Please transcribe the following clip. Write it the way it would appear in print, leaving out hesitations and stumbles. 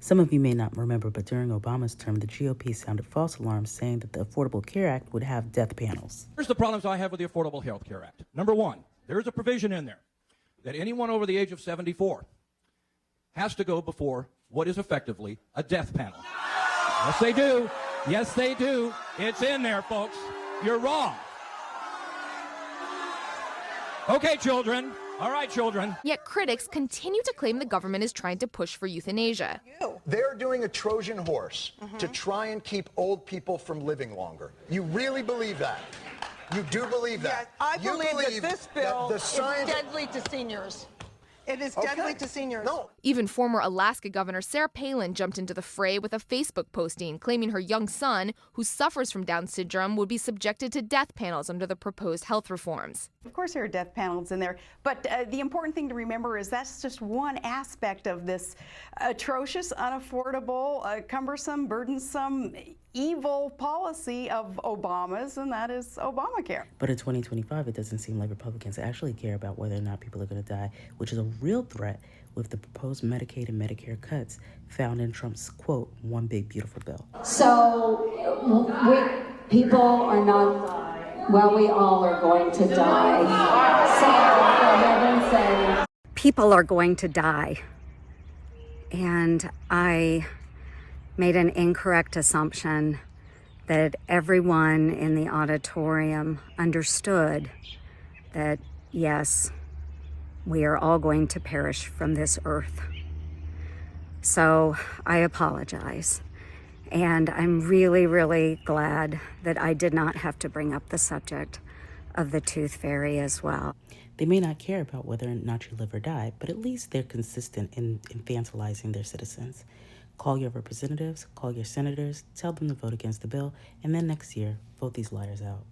Some of you may not remember, but during Obama's term, the GOP sounded false alarms saying that the Affordable Care Act would have death panels. Here's the problems I have with the Affordable Health Care Act. Number one, there is a provision in there that anyone over the age of 74 has to go before what is effectively a death panel. Yes, they do. Yes, they do. It's in there, folks. You're wrong. Okay, children. All right, children. Yet critics continue to claim the government is trying to push for euthanasia. They're doing a Trojan horse to try and keep old people from living longer. You really believe that? You do believe that? Yes, I believe that this bill is science... deadly to seniors. It is deadly to seniors. No. Even former Alaska Governor Sarah Palin jumped into the fray with a Facebook posting claiming her young son, who suffers from Down syndrome, would be subjected to death panels under the proposed health reforms. Of course there are death panels in there, but the important thing to remember is that's just one aspect of this atrocious, unaffordable, cumbersome, burdensome, evil policy of Obama's, and that is Obamacare. But in 2025, it doesn't seem like Republicans actually care about whether or not people are going to die, which is a real threat with the proposed Medicaid and Medicare cuts found in Trump's, quote, one big beautiful bill. So people are not, well, we all are going to die. So, for heaven's sake. People are going to die. And I made an incorrect assumption that everyone in the auditorium understood that, yes, we are all going to perish from this earth. So I apologize. And I'm really, really glad that I did not have to bring up the subject of the tooth fairy as well. They may not care about whether or not you live or die, but at least they're consistent in infantilizing their citizens. Call your representatives, call your senators, tell them to vote against the bill, and then next year, vote these liars out.